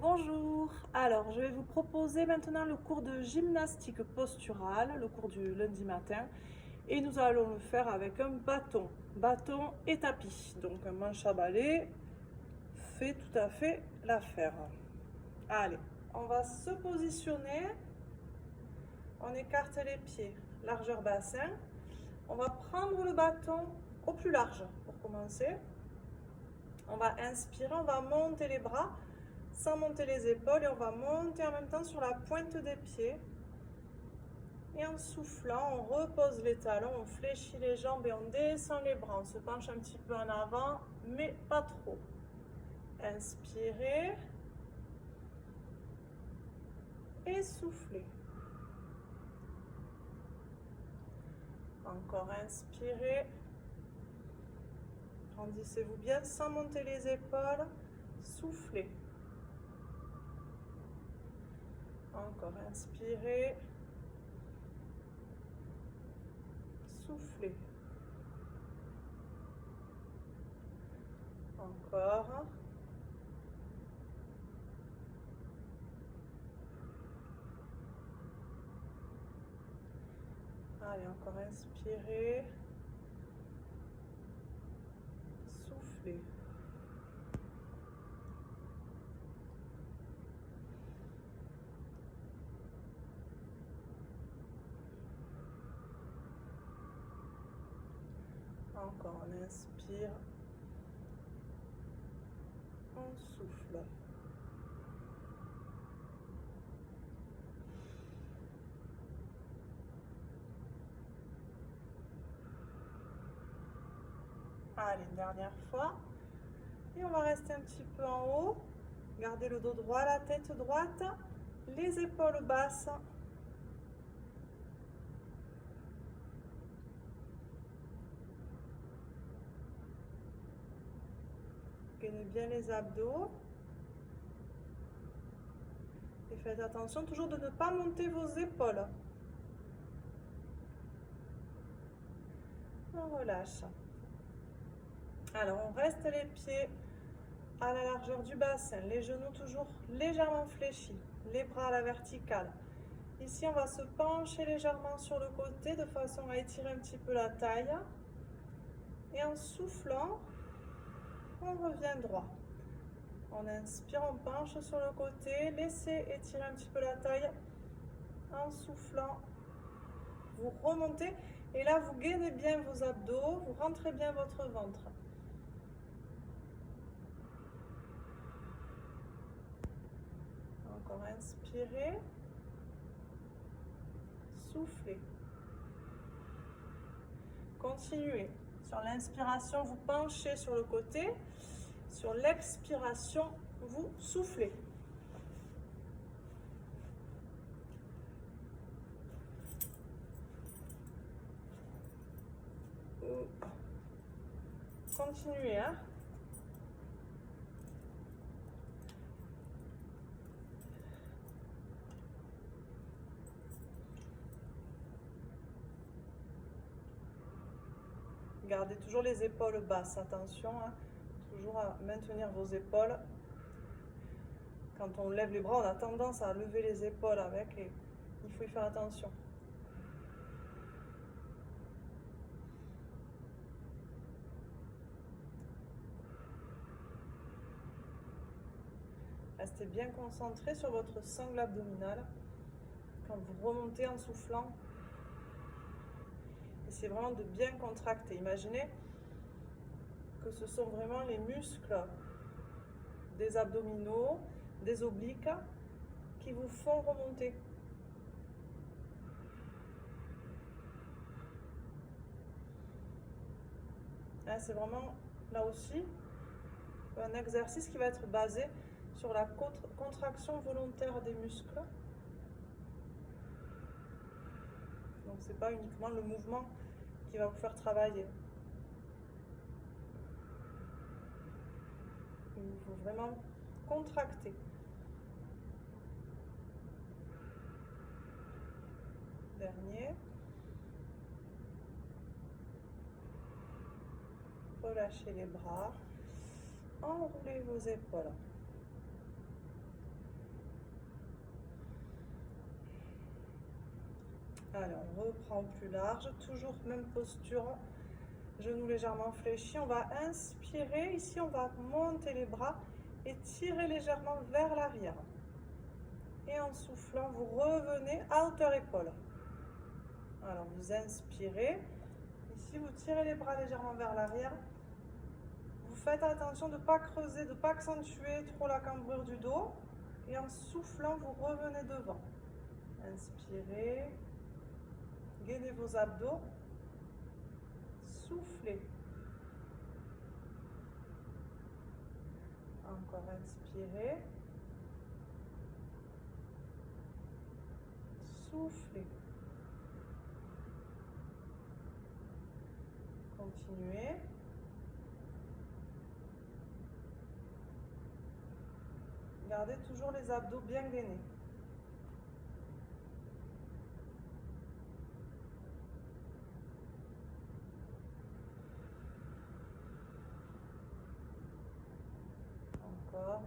Bonjour, alors je vais vous proposer maintenant le cours de gymnastique posturale, le cours du lundi matin, et nous allons le faire avec un bâton et tapis. Donc un manche à balai fait tout à fait l'affaire. Allez, on va se positionner, on écarte les pieds, largeur bassin. On va prendre le bâton au plus large pour commencer. On va inspirer, on va monter les bras sans monter les épaules et on va monter en même temps sur la pointe des pieds. Et en soufflant, on repose les talons, on fléchit les jambes et on descend les bras. On se penche un petit peu en avant, mais pas trop. Inspirez. Et soufflez. Encore inspirez. Grandissez-vous bien sans monter les épaules. Soufflez. Encore inspirez. Soufflez. Encore. Allez, encore inspirez. Soufflez. Encore, on inspire. On souffle. Allez, une dernière fois. Et on va rester un petit peu en haut. Gardez le dos droit, la tête droite, les épaules basses. Gainez bien les abdos. Et faites attention toujours de ne pas monter vos épaules. On relâche. Alors, on reste les pieds à la largeur du bassin, les genoux toujours légèrement fléchis, les bras à la verticale. Ici, on va se pencher légèrement sur le côté de façon à étirer un petit peu la taille. Et en soufflant, on revient droit. On inspire, on penche sur le côté, laissez étirer un petit peu la taille. En soufflant, vous remontez et là, vous gainez bien vos abdos, vous rentrez bien votre ventre. Encore inspirez, soufflez. Continuez. Sur l'inspiration, vous penchez sur le côté. Sur l'expiration, vous soufflez. Continuez, hein. Gardez toujours les épaules basses, attention, hein. Toujours à maintenir vos épaules. Quand on lève les bras, on a tendance à lever les épaules avec et il faut y faire attention. Restez bien concentré sur votre sangle abdominale quand vous remontez en soufflant. C'est vraiment de bien contracter. Imaginez que ce sont vraiment les muscles des abdominaux, des obliques qui vous font remonter. C'est vraiment là aussi un exercice qui va être basé sur la contraction volontaire des muscles. Donc c'est pas uniquement le mouvement qui va vous faire travailler. Il faut vraiment contracter. Dernier. Relâchez les bras. Enroulez vos épaules. Allez, on reprend au plus large, toujours même posture, genoux légèrement fléchis. On va inspirer, ici on va monter les bras et tirer légèrement vers l'arrière. Et en soufflant, vous revenez à hauteur épaule. Alors vous inspirez, ici vous tirez les bras légèrement vers l'arrière. Vous faites attention de ne pas creuser, de ne pas accentuer trop la cambrure du dos. Et en soufflant, vous revenez devant. Inspirez. Gainez vos abdos. Soufflez. Encore inspirez. Soufflez. Continuez. Gardez toujours les abdos bien gainés. Encore.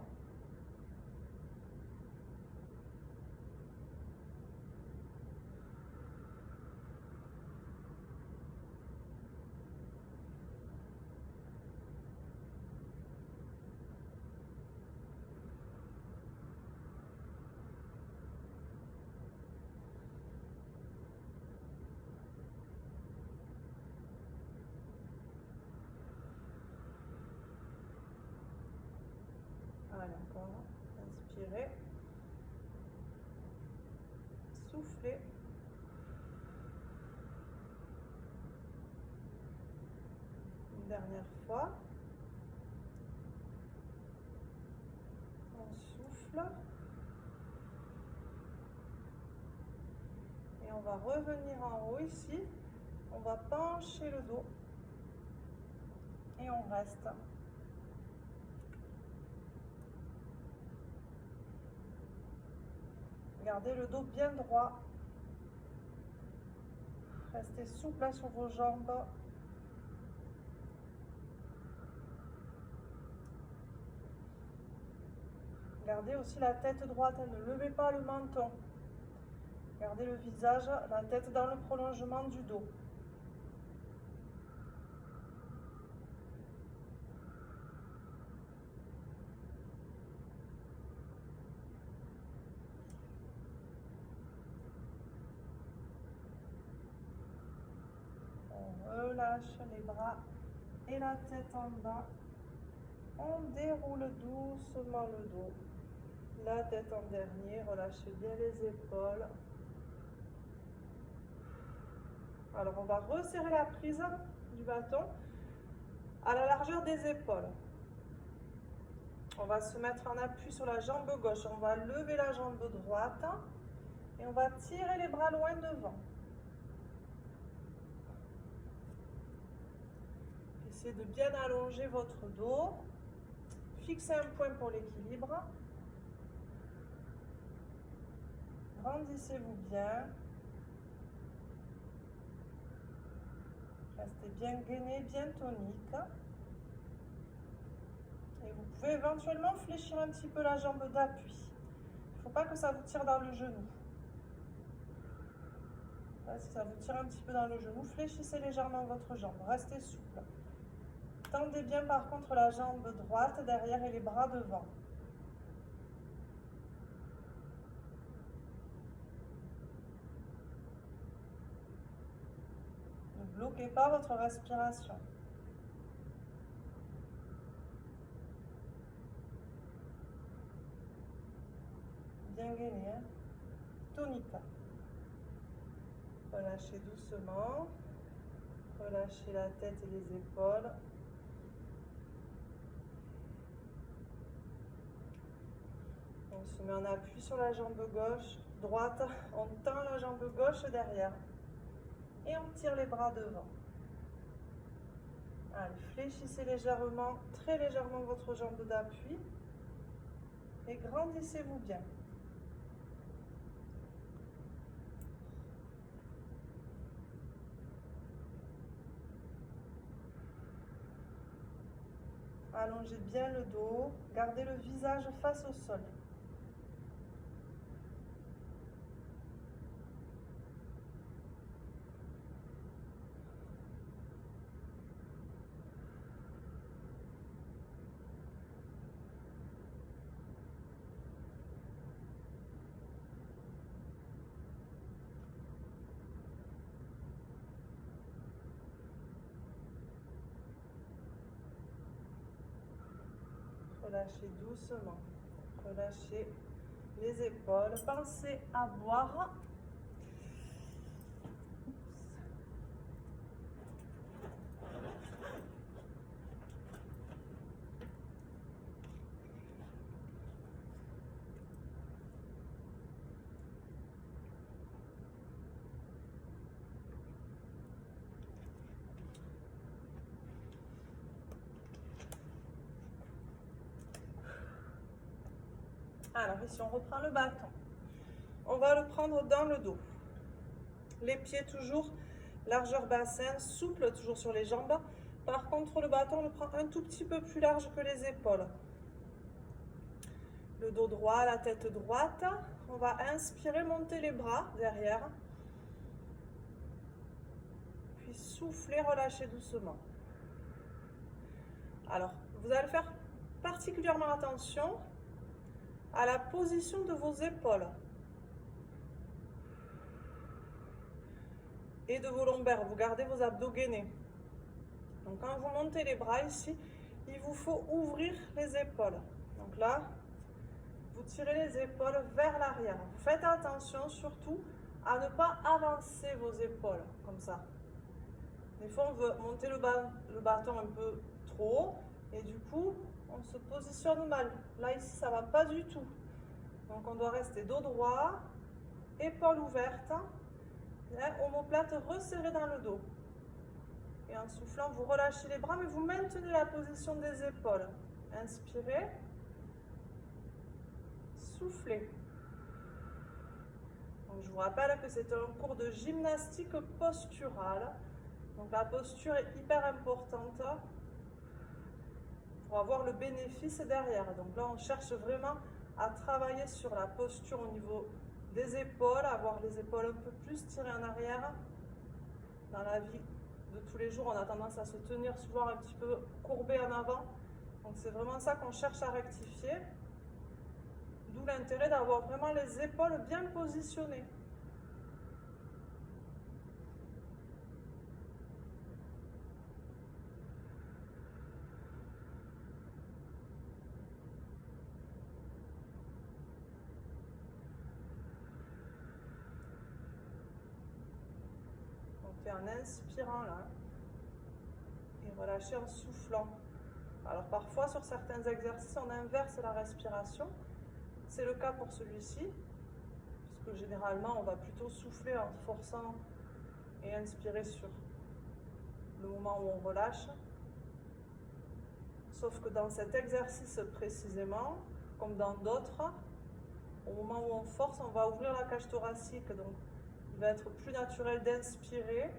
Allez, encore. Inspirez. Soufflez. Une dernière fois. On souffle. Et on va revenir en haut ici. On va pencher le dos. Et on reste. Gardez le dos bien droit. Restez souple sur vos jambes. Gardez aussi la tête droite, ne levez pas le menton. Gardez le visage, la tête dans le prolongement du dos. On relâche les bras et la tête en bas. On déroule doucement le dos. La tête en dernier, relâchez bien les épaules. Alors on va resserrer la prise du bâton à la largeur des épaules. On va se mettre en appui sur la jambe gauche. On va lever la jambe droite et on va tirer les bras loin devant. Essayez de bien allonger votre dos. Fixez un point pour l'équilibre. Grandissez-vous bien. Restez bien gainé, bien tonique. Et vous pouvez éventuellement fléchir un petit peu la jambe d'appui. Il ne faut pas que ça vous tire dans le genou. Là, si ça vous tire un petit peu dans le genou, fléchissez légèrement votre jambe. Restez souple. Tendez bien par contre la jambe droite derrière et les bras devant. Ne bloquez pas votre respiration. Bien gainé, hein? Tonique. Relâchez doucement. Relâchez la tête et les épaules. On se met en appui sur la jambe gauche, droite. On tend la jambe gauche derrière. Et on tire les bras devant. Allez, fléchissez légèrement, très légèrement votre jambe d'appui. Et grandissez-vous bien. Allongez bien le dos, gardez le visage face au sol. relâchez doucement. Relâchez les épaules. Pensez à boire. Alors ici, on reprend le bâton. On va le prendre dans le dos. Les pieds toujours, largeur bassin, souple toujours sur les jambes. Par contre, le bâton, on le prend un tout petit peu plus large que les épaules. Le dos droit, la tête droite. On va inspirer, monter les bras derrière. Puis souffler, relâcher doucement. Alors, vous allez faire particulièrement attention à la position de vos épaules et de vos lombaires. Vous gardez vos abdos gainés. Donc quand vous montez les bras ici, il vous faut ouvrir les épaules. Donc là, vous tirez les épaules vers l'arrière. Vous faites attention surtout à ne pas avancer vos épaules comme ça. Des fois, on veut monter le bâton un peu trop haut et du coup, on se positionne mal. Là, ici, ça ne va pas du tout. Donc, on doit rester dos droit, épaules ouvertes, omoplate resserrée dans le dos. Et en soufflant, vous relâchez les bras, mais vous maintenez la position des épaules. Inspirez. Soufflez. Donc, je vous rappelle que c'est un cours de gymnastique posturale. Donc, la posture est hyper importante pour avoir le bénéfice derrière. Donc là, on cherche vraiment à travailler sur la posture au niveau des épaules, avoir les épaules un peu plus tirées en arrière. Dans la vie de tous les jours, on a tendance à se tenir souvent un petit peu courbé en avant. Donc c'est vraiment ça qu'on cherche à rectifier. D'où l'intérêt d'avoir vraiment les épaules bien positionnées. En inspirant là et relâcher en soufflant. Alors parfois sur certains exercices on inverse la respiration, c'est le cas pour celui-ci puisque généralement on va plutôt souffler en forçant et inspirer sur le moment où on relâche, sauf que dans cet exercice précisément comme dans d'autres, au moment où on force on va ouvrir la cage thoracique, donc il va être plus naturel d'inspirer.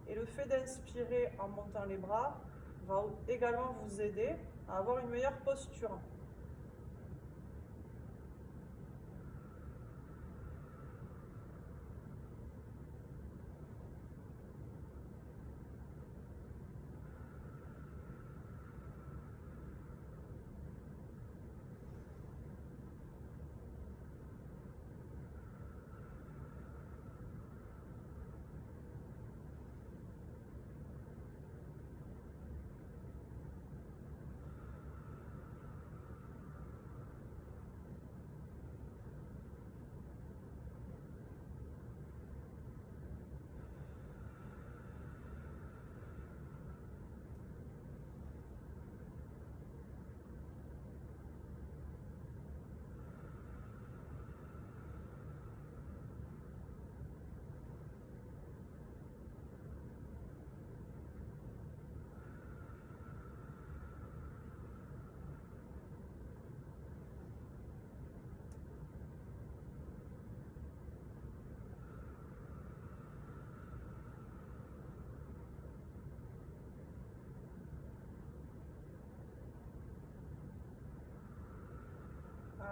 Et le fait d'inspirer en montant les bras va également vous aider à avoir une meilleure posture.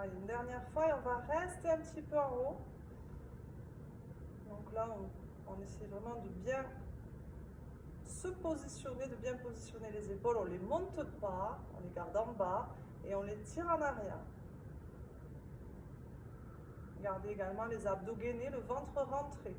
Allez, une dernière fois et on va rester un petit peu en haut. Donc là, on essaie vraiment de bien se positionner, de bien positionner les épaules. On ne les monte pas, on les garde en bas et on les tire en arrière. Gardez également les abdos gainés, le ventre rentré.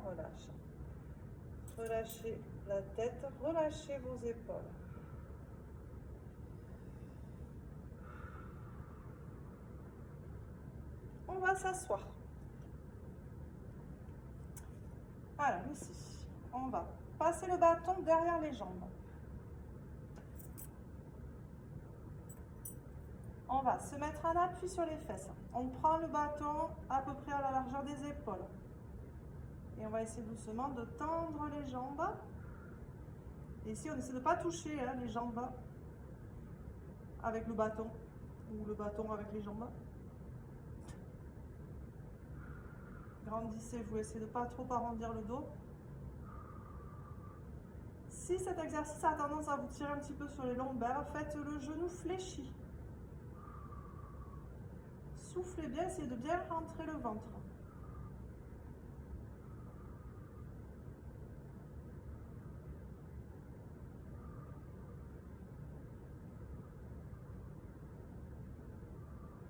relâche. Relâchez la tête, relâchez vos épaules. On va s'asseoir. Alors ici, on va passer le bâton derrière les jambes. On va se mettre en appui sur les fesses. On prend le bâton à peu près à la largeur des épaules. Et on va essayer doucement de tendre les jambes. Et ici, on essaie de ne pas toucher les jambes avec le bâton ou le bâton avec les jambes. Grandissez-vous, essayez de ne pas trop arrondir le dos. Si cet exercice a tendance à vous tirer un petit peu sur les lombaires, faites le genou fléchi. Soufflez bien, essayez de bien rentrer le ventre.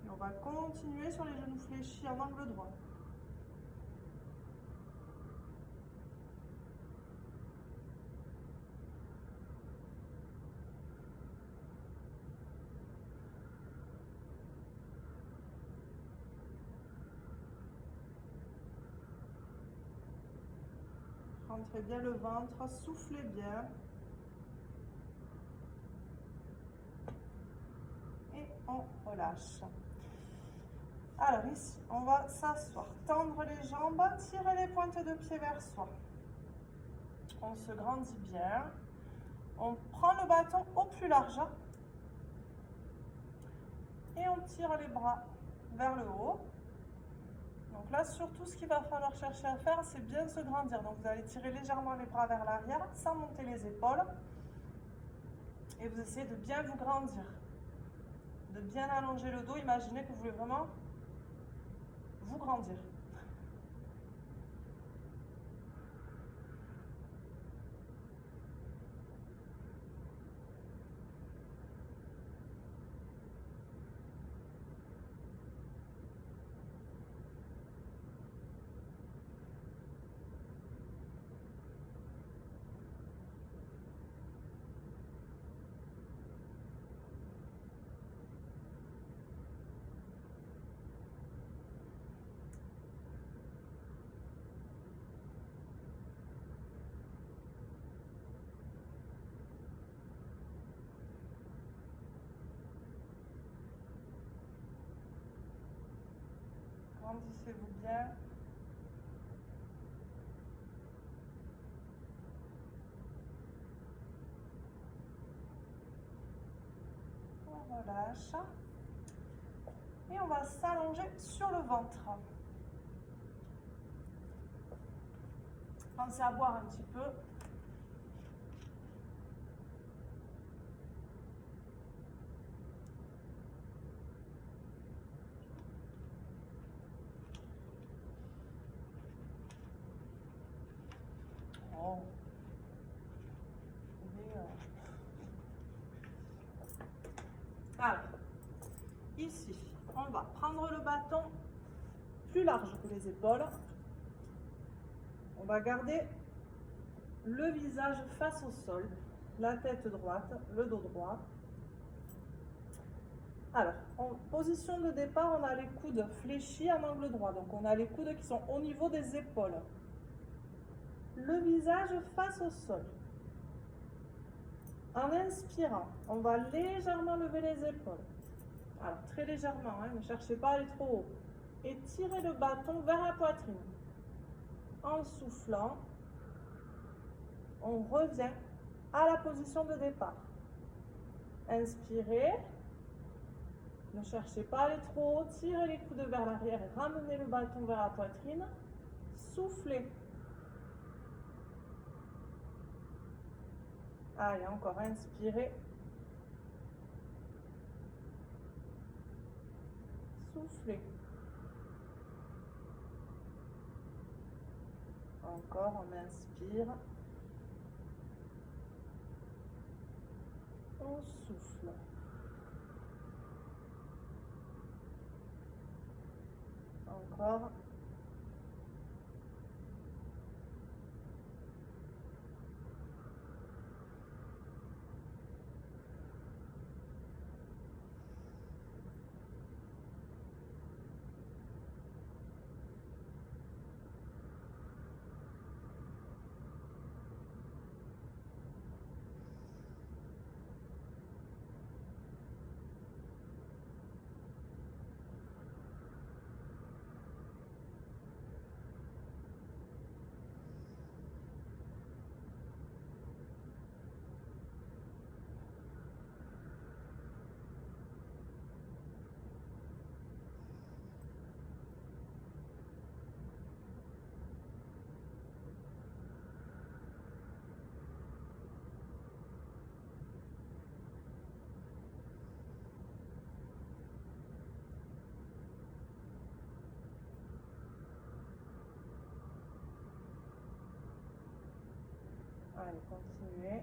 Et on va continuer sur les genoux fléchis en angle droit. Rentrez bien le ventre, soufflez bien. Et on relâche. Alors ici, on va s'asseoir, tendre les jambes, tirer les pointes de pied vers soi. On se grandit bien. On prend le bâton au plus large. Et on tire les bras vers le haut. Donc là, surtout, ce qu'il va falloir chercher à faire, c'est bien se grandir. Donc vous allez tirer légèrement les bras vers l'arrière, sans monter les épaules. Et vous essayez de bien vous grandir. De bien allonger le dos. Imaginez que vous voulez vraiment vous grandir. Grandissez-vous bien. On relâche. Et on va s'allonger sur le ventre. Pensez à boire un petit peu. Oh. Alors, ici, on va prendre le bâton plus large que les épaules. On va garder le visage face au sol, la tête droite, le dos droit. Alors, en position de départ, on a les coudes fléchis en angle droit. Donc, on a les coudes qui sont au niveau des épaules. Le visage face au sol. En inspirant, on va légèrement lever les épaules. Alors, très légèrement, ne cherchez pas à aller trop haut. Et tirez le bâton vers la poitrine. En soufflant, on revient à la position de départ. Inspirez. Ne cherchez pas à aller trop haut. Tirez les coudes vers l'arrière et ramenez le bâton vers la poitrine. Soufflez. Allez, encore inspirez. Soufflez. Encore, on inspire. On souffle. Encore. Allez, continuez.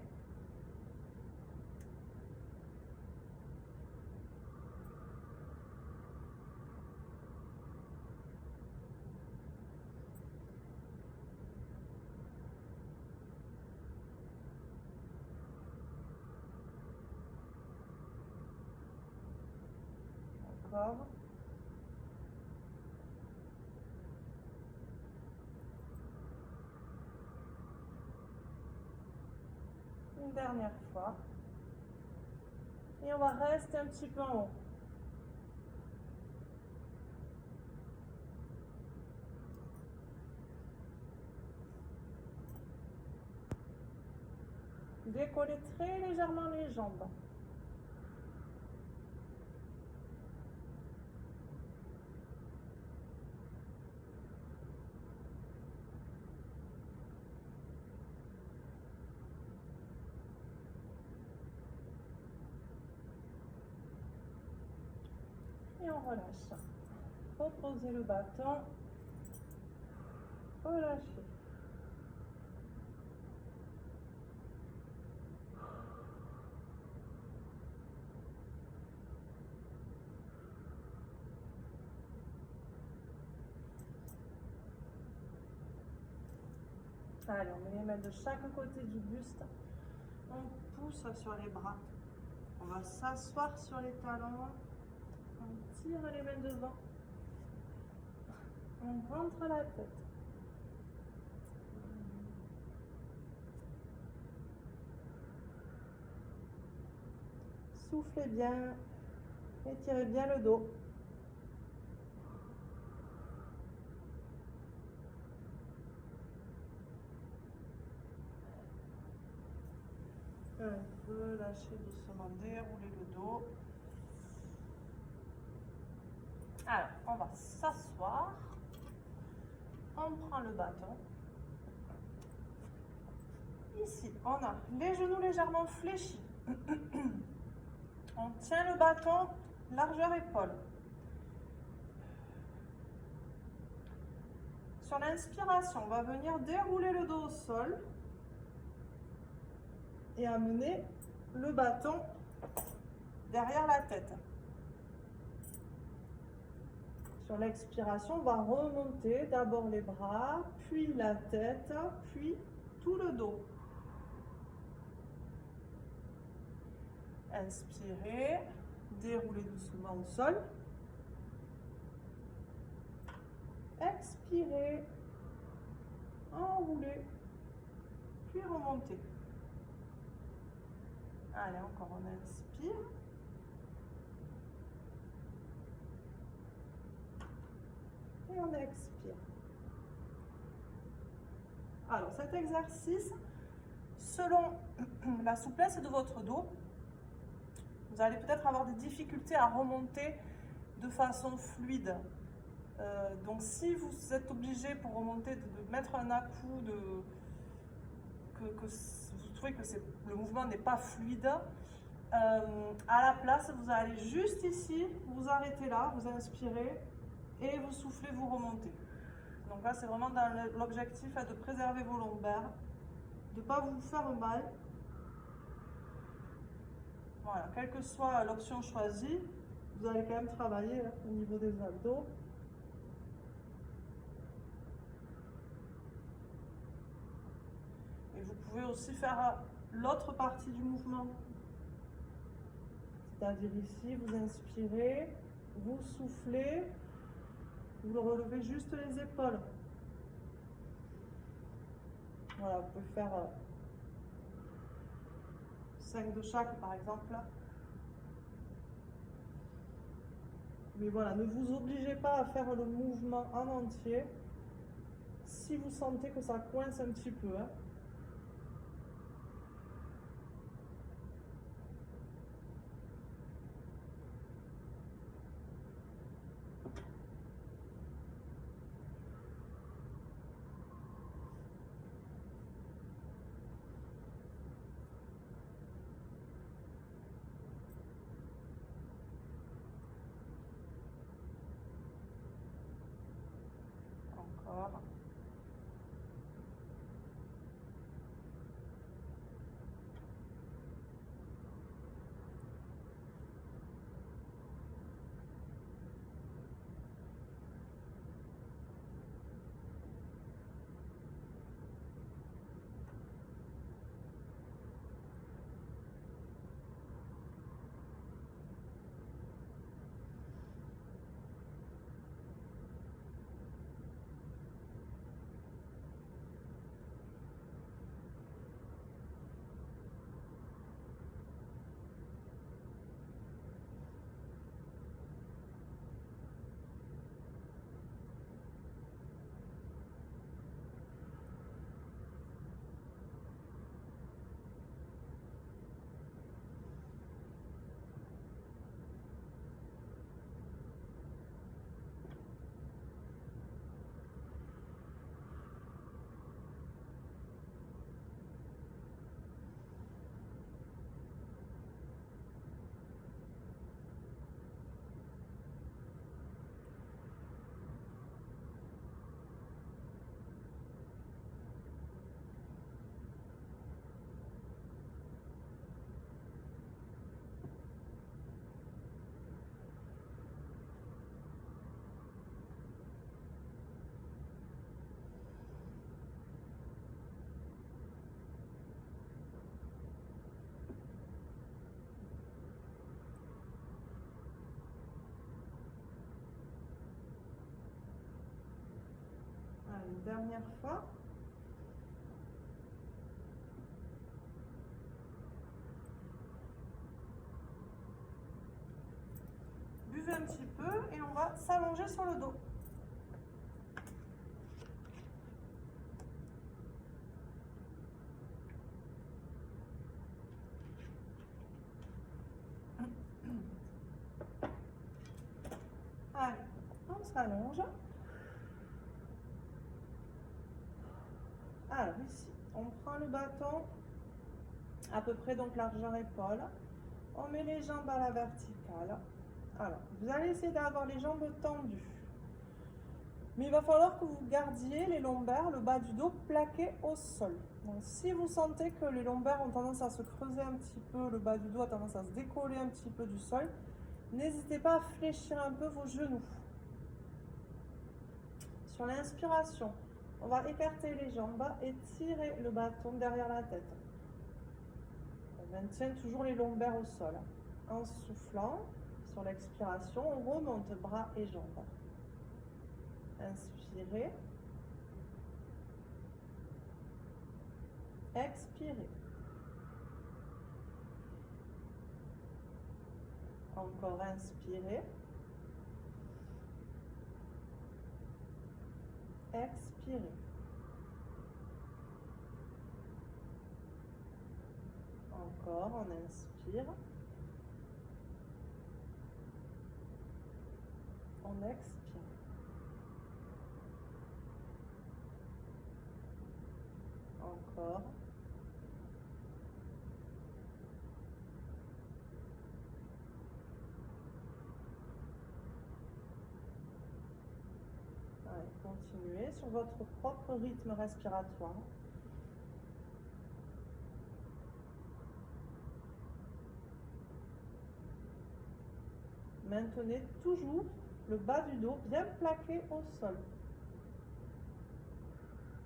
Encore. Une dernière fois. Et on va rester un petit peu en haut. Décollez très légèrement les jambes. Et on relâche. Reposez le bâton. Relâchez. Allez, on met les mains de chaque côté du buste. On pousse sur les bras. On va s'asseoir sur les talons. On tire les mains devant. On rentre la tête. Soufflez bien. Étirez bien le dos. Relâchez doucement, déroulez le dos. Alors, on va s'asseoir. On prend le bâton. Ici, on a les genoux légèrement fléchis. On tient le bâton, largeur épaule. Sur l'inspiration, on va venir dérouler le dos au sol et amener le bâton derrière la tête. Sur l'expiration, on va remonter d'abord les bras, puis la tête, puis tout le dos. Inspirez, déroulez doucement au sol. Expirez, enroulez, puis remontez. Allez, encore on inspire. Et on expire. Alors cet exercice, selon la souplesse de votre dos, vous allez peut-être avoir des difficultés à remonter de façon fluide. Donc si vous êtes obligé pour remonter de mettre un à-coup, que vous trouvez que le mouvement n'est pas fluide, à la place, vous allez juste ici, vous arrêtez là, vous inspirez et vous soufflez, vous remontez. Donc là, c'est vraiment dans l'objectif de préserver vos lombaires, de ne pas vous faire mal. Voilà, quelle que soit l'option choisie, vous allez quand même travailler au niveau des abdos. Et vous pouvez aussi faire l'autre partie du mouvement. C'est-à-dire ici, vous inspirez, vous soufflez, vous relevez juste les épaules. Voilà, vous pouvez faire 5 de chaque par exemple. Mais voilà, ne vous obligez pas à faire le mouvement en entier si vous sentez que ça coince un petit peu. Encore. Allez, une dernière fois. Buvez un petit peu et on va s'allonger sur le dos. Allez, on s'allonge. Alors ici, on prend le bâton, à peu près donc largeur épaule. On met les jambes à la verticale. Alors, vous allez essayer d'avoir les jambes tendues. Mais il va falloir que vous gardiez les lombaires, le bas du dos plaqué au sol. Donc si vous sentez que les lombaires ont tendance à se creuser un petit peu, le bas du dos a tendance à se décoller un petit peu du sol, n'hésitez pas à fléchir un peu vos genoux. Sur l'inspiration, on va écarter les jambes et tirer le bâton derrière la tête. On maintient toujours les lombaires au sol. En soufflant, sur l'expiration, on remonte bras et jambes. Inspirez. Expirez. Encore inspirez. Expirez. Encore, on inspire. On expire. Encore. Allez, continuez sur votre propre rythme respiratoire. Maintenez toujours le bas du dos bien plaqué au sol.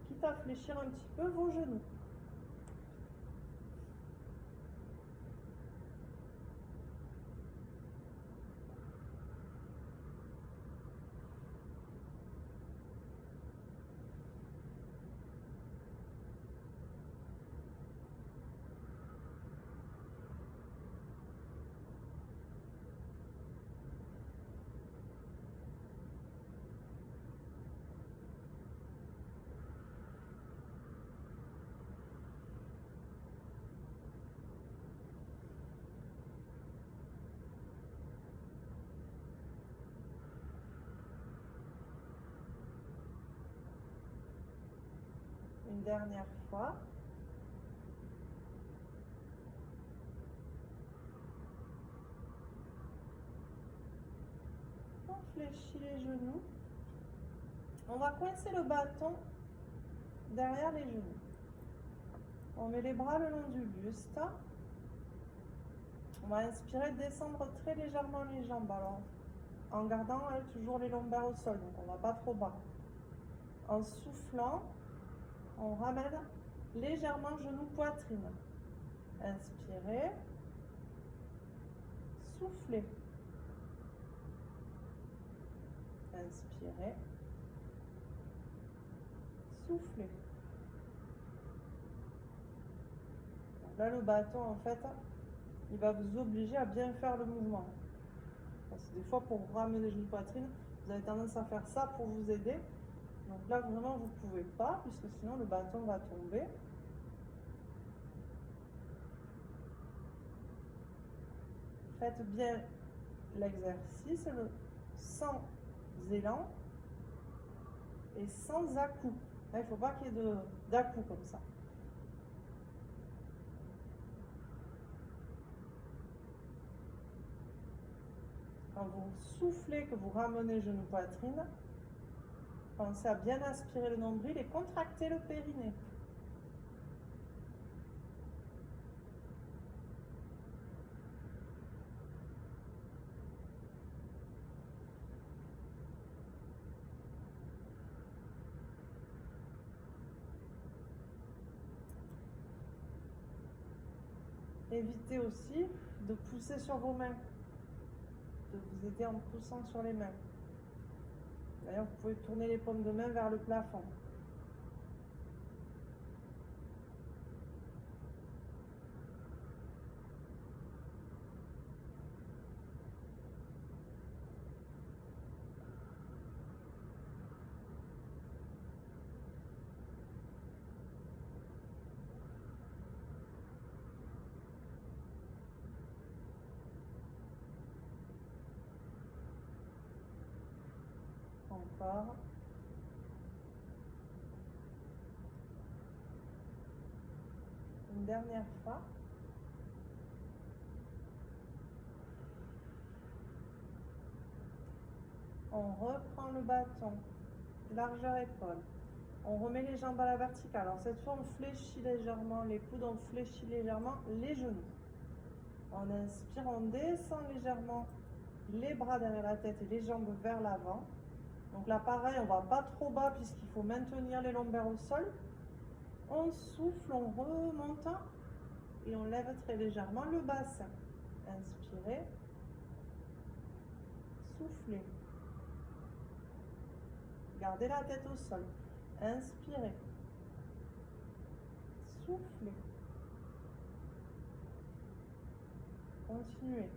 Quitte à fléchir un petit peu vos genoux. Une dernière fois. On fléchit les genoux. On va coincer le bâton derrière les genoux. On met les bras le long du buste. On va inspirer, descendre très légèrement les jambes. Alors, en gardant toujours les lombaires au sol, donc on ne va pas trop bas. En soufflant, on ramène légèrement genou poitrine. Inspirez, soufflez. Inspirez, soufflez. Donc là, le bâton, en fait, il va vous obliger à bien faire le mouvement. Parce que des fois, pour ramener genou poitrine, vous avez tendance à faire ça pour vous aider. Donc là, vraiment, vous ne pouvez pas, puisque sinon le bâton va tomber. Faites bien l'exercice sans élan et sans à-coup. Il ne faut pas qu'il y ait d'à-coup comme ça. Quand vous soufflez, que vous ramenez genou poitrine, pensez à bien aspirer le nombril et contracter le périnée. Évitez aussi de pousser sur vos mains, de vous aider en poussant sur les mains. D'ailleurs, vous pouvez tourner les paumes de main vers le plafond. Encore. Une dernière fois. On reprend le bâton, largeur épaule. On remet les jambes à la verticale. Alors cette fois, on fléchit légèrement les coudes, on fléchit légèrement les genoux. On inspire, on descend légèrement les bras derrière la tête et les jambes vers l'avant. Donc là, pareil, on ne va pas trop bas puisqu'il faut maintenir les lombaires au sol. On souffle, on remonte et on lève très légèrement le bassin. Inspirez, soufflez. Gardez la tête au sol. Inspirez, soufflez. Continuez.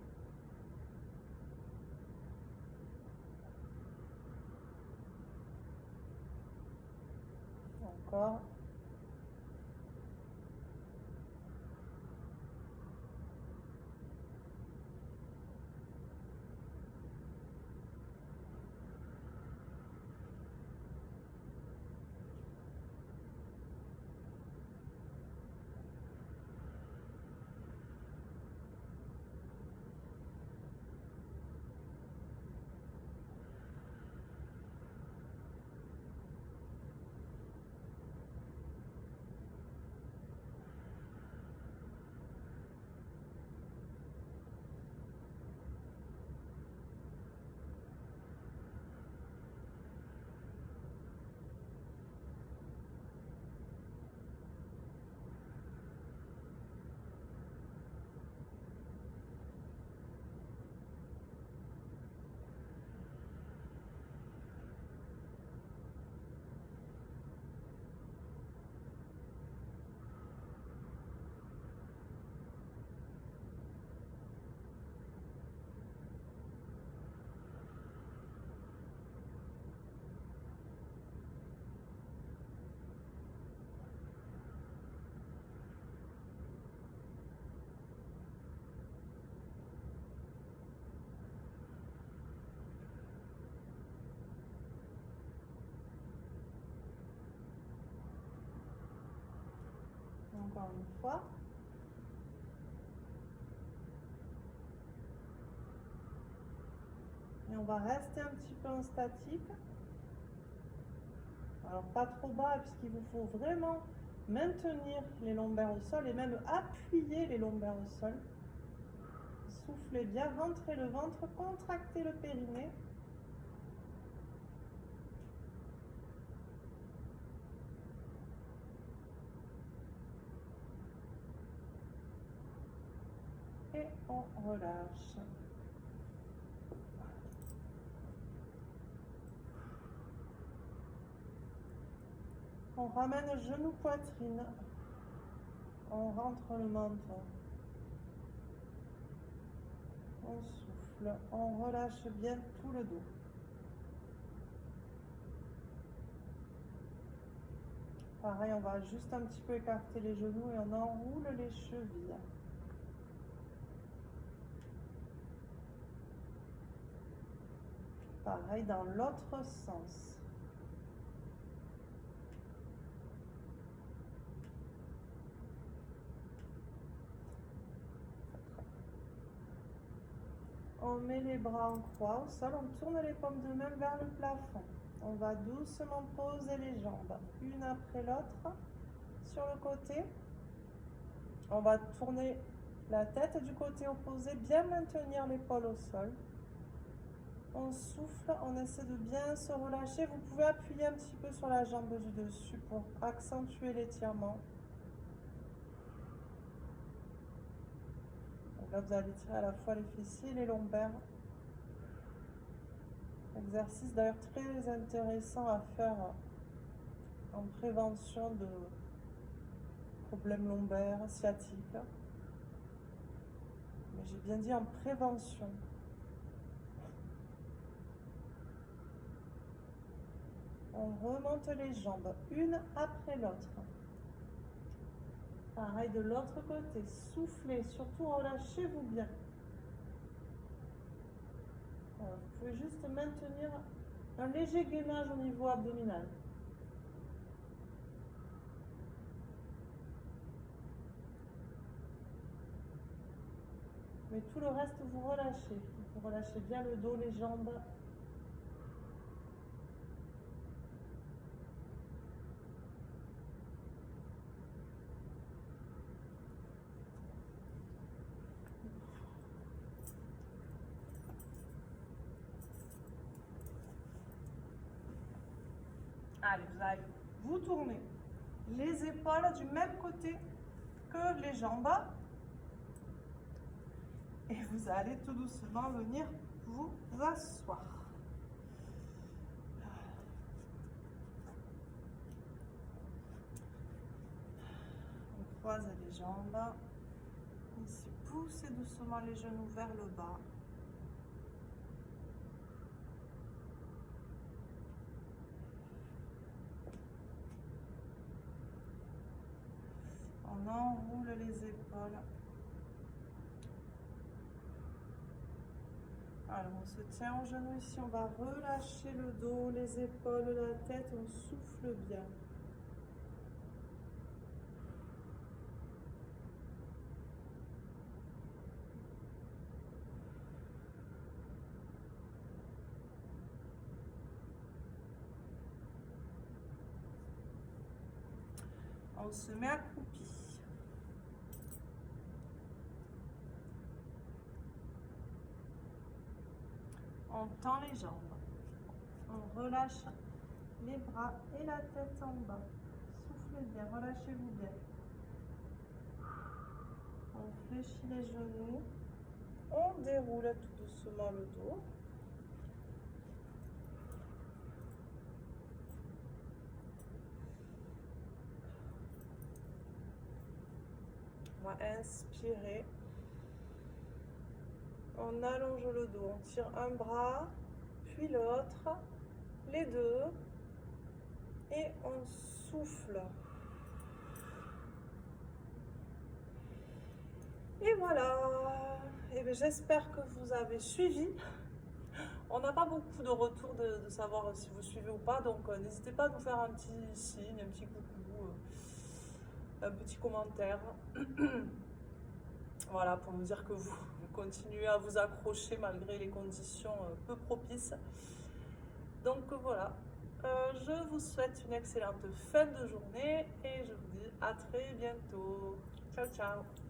Encore. Encore une fois. Et on va rester un petit peu en statique. Alors pas trop bas puisqu'il vous faut vraiment maintenir les lombaires au sol et même appuyer les lombaires au sol. Soufflez bien, rentrez le ventre, contractez le périnée. Et on relâche. On ramène genou poitrine. On rentre le menton. On souffle. On relâche bien tout le dos. Pareil, on va juste un petit peu écarter les genoux et on enroule les chevilles. Pareil dans l'autre sens. On met les bras en croix au sol, on tourne les paumes de main vers le plafond. On va doucement poser les jambes, une après l'autre, sur le côté. On va tourner la tête du côté opposé, bien maintenir l'épaule au sol. On souffle, on essaie de bien se relâcher. Vous pouvez appuyer un petit peu sur la jambe du dessus pour accentuer l'étirement. Donc là, vous allez tirer à la fois les fessiers et les lombaires. Exercice d'ailleurs très intéressant à faire en prévention de problèmes lombaires, sciatiques. Mais j'ai bien dit en prévention. On remonte les jambes, une après l'autre. Pareil de l'autre côté, soufflez, surtout relâchez-vous bien. Alors, vous pouvez juste maintenir un léger gainage au niveau abdominal. Mais tout le reste, vous relâchez. Vous relâchez bien le dos, les jambes. Allez, vous allez vous tourner les épaules du même côté que les jambes. Et vous allez tout doucement venir vous asseoir. On croise les jambes. Ici, poussez doucement les genoux vers le bas. On enroule les épaules. Alors, on se tient aux genoux ici, on va relâcher le dos, les épaules, la tête, on souffle bien. On se met accroupi. On tend les jambes. On relâche les bras et la tête en bas. Soufflez bien, relâchez-vous bien. On fléchit les genoux. On déroule tout doucement le dos. On va inspirer. On allonge le dos, on tire un bras, puis l'autre, les deux, et on souffle. Et voilà. Et bien, j'espère que vous avez suivi. On n'a pas beaucoup de retours de savoir si vous suivez ou pas, donc n'hésitez pas à nous faire un petit signe, un petit coucou, un petit commentaire. Voilà, pour nous dire que vous continuez à vous accrocher malgré les conditions peu propices. Donc voilà, je vous souhaite une excellente fin de journée et je vous dis à très bientôt. Ciao, ciao!